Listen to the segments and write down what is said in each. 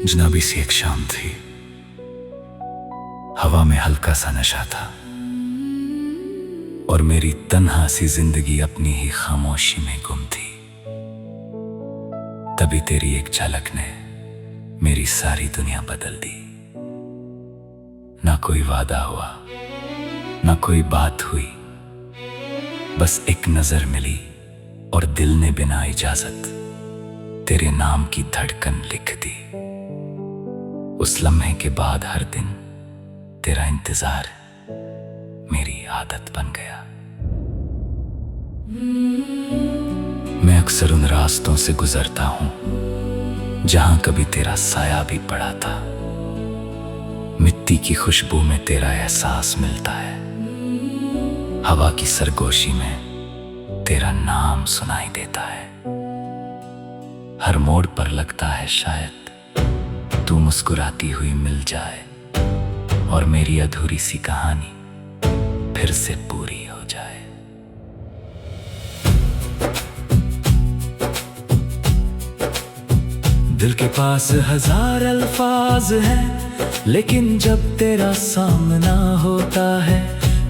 जनाबी सी एक शाम थी। हवा में हल्का सा नशा था और मेरी तन्हा सी जिंदगी अपनी ही खामोशी में गुम थी। तभी तेरी एक झलक ने मेरी सारी दुनिया बदल दी। ना कोई वादा हुआ, ना कोई बात हुई, बस एक नजर मिली और दिल ने बिना इजाजत तेरे नाम की धड़कन लिख दी। उस लम्हे के बाद हर दिन तेरा इंतजार मेरी आदत बन गया। मैं अक्सर उन रास्तों से गुजरता हूं जहां कभी तेरा साया भी पड़ा था। मिट्टी की खुशबू में तेरा एहसास मिलता है, हवा की सरगोशी में तेरा नाम सुनाई देता है। हर मोड़ पर लगता है शायद तू मुस्कुराती हुई मिल जाए और मेरी अधूरी सी कहानी फिर से पूरी हो जाए। दिल के पास हजार अल्फाज हैं, लेकिन जब तेरा सामना होता है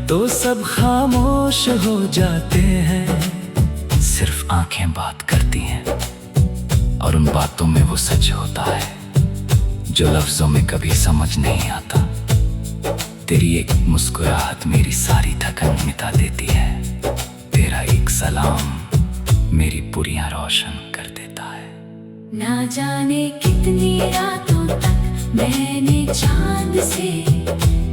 तो सब खामोश हो जाते हैं। सिर्फ आंखें बात करती हैं और उन बातों में वो सच होता है जो लफ्जों में कभी समझ नहीं आता। तेरी एक मुस्कुराहट मेरी सारी थकन मिटा देती है। तेरा एक सलाम मेरी पुरियां रोशन कर देता है। ना जाने कितनी रातों तक मैंने चांद से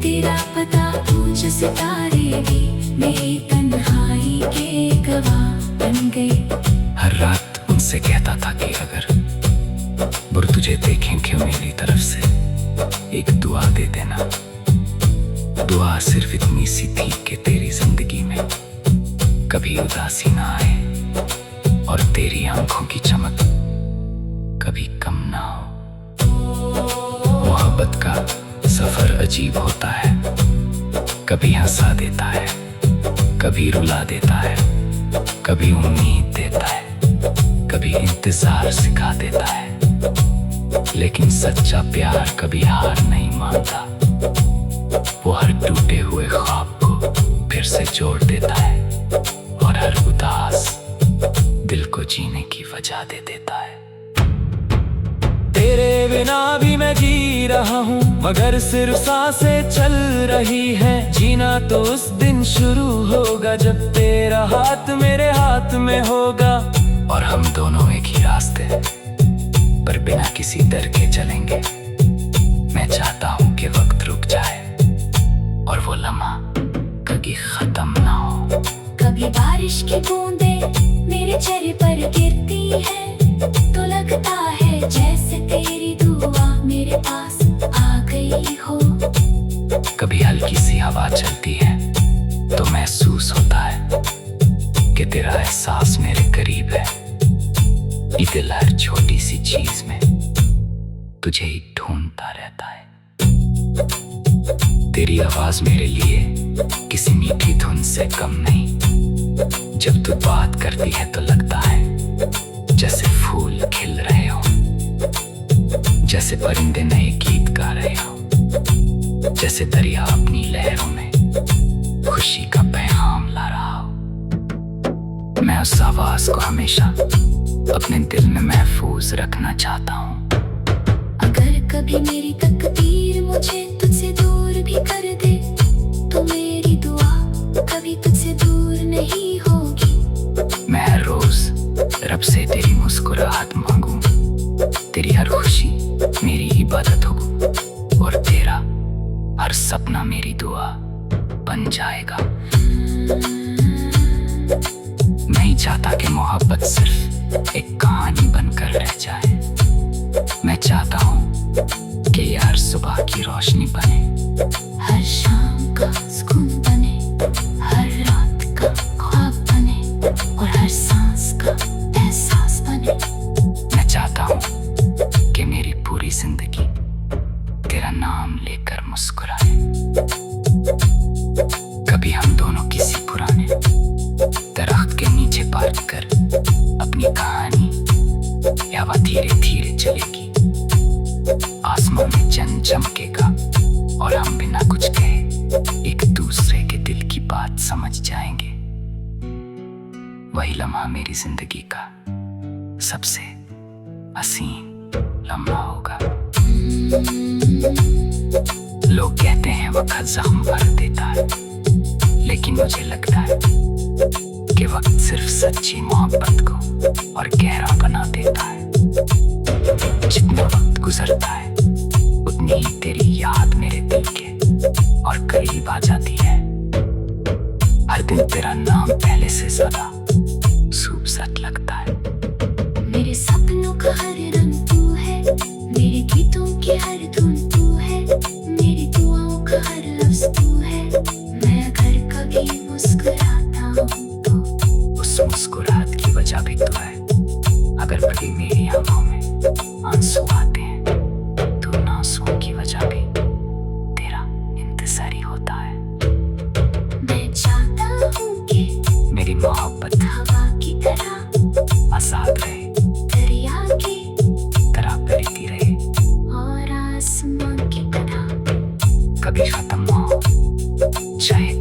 तेरा पता पूछा, सितारे भी मेरी तन्हाई के गवाह बन गए। हर रात उनसे कहता था कि अगर बुर तुझे देखेंगे मेरी तरफ से एक दुआ दे देना। दुआ सिर्फ इतनी सी थी कि तेरी जिंदगी में कभी उदासी ना आए और तेरी आंखों की चमक कभी कम ना हो। मोहब्बत का सफर अजीब होता है, कभी हंसा देता है, कभी रुला देता है, कभी उम्मीद देता है, कभी इंतजार सिखा देता है। लेकिन सच्चा प्यार कभी हार नहीं मानता। वो हर टूटे हुए ख्वाब को फिर से जोड़ देता है और हर उदास दिल को जीने की वजह दे देता है। तेरे बिना भी मैं जी रहा हूँ, मगर सिर्फ सांसें चल रही है। जीना तो उस दिन शुरू होगा जब तेरा हाथ मेरे हाथ में होगा और हम दोनों एक ही रास्ते पर बिना किसी डर के चलेंगे। मैं चाहता हूँ कि वक्त रुक जाए और वो लम्हा कभी खत्म ना हो। कभी बारिश की बूंदें मेरे चेहरे पर गिरती है तो लगता है जैसे तेरी दुआ मेरे पास आ गई हो। कभी हल्की सी हवा चलती है तो महसूस होता है कि तेरा एहसास मेरे करीब है। ये दिल हर छोटी सी चीज में तुझे ही ढूंढता रहता है। तेरी आवाज मेरे लिए किसी मीठी धुन से कम नहीं। जब तू बात करती है तो लगता है जैसे फूल खिल रहे हो, जैसे परिंदे नए गीत गा रहे हो, जैसे दरिया अपनी लहरों में खुशी का पैगाम ला रहा हो। मैं उस आवाज को हमेशा अपने दिल में महफूज रखना चाहता हूँ। अगर कभी मेरी तकदीर मुझे तुझसे दूर भी कर दे तो मेरी दुआ कभी तुझसे दूर नहीं होगी। मैं हर रोज रब से तेरी मुस्कुराहट मांगू, तेरी हर खुशी मेरी इबादत हो और तेरा हर सपना मेरी दुआ बन जाएगा। नहीं चाहता कि मोहब्बत सिर्फ एक कहानी बनकर रह जाए। मैं चाहता हूँ कि यार सुबह की रोशनी बने, हर शाम का सुकून बने, हर रात का ख्वाब बने और हर सांस का एहसास बने। मैं चाहता हूँ कि मेरी पूरी जिंदगी तेरा नाम लेकर मुस्कुराए। कभी हम दोनों किसी पुराने दरख्त के नीचे बैठ कर अपनी कहानी या वह धीरे धीरे चलेगी। आसमां में चंद चमकेगा और हम बिना कुछ कहे एक दूसरे के दिल की बात समझ जाएंगे। वही लम्हा मेरी जिंदगी का सबसे हसीन लम्हा होगा। लोग कहते हैं वक्त जख्म भर देता है, लेकिन मुझे लगता है कि वक्त सिर्फ सच्ची मोहब्बत को और गहरा बना देता है। जितना वक्त गुजरता है उतनी ही तेरी याद मेरे दिल के और करीब आ जाती है। हर दिन तेरा नाम पहले से ज्यादा खूबसूरत लगता है। मेरे सपनों का हर रंग तू है, मेरे गीतों की हर धुन तू है, मेरी दुआओं का हर लफ्ज तू है। मैं अगर कभी मुस्कुराता हूँ तो उस मुस्कुराहट की वजह भी तो है। अगर कभी मेरी आंखों में आंसू आते हैं तो उन आंसुओं की वजह भी तेरा इंतजार ही होता है। मैं चाहता हूँ कि मेरी मोहब्बत हवा की तरह आजाद रहे, दरिया की तरह बहती रहे, और आसमान की तरह कभी खत्म ना हो, चाहे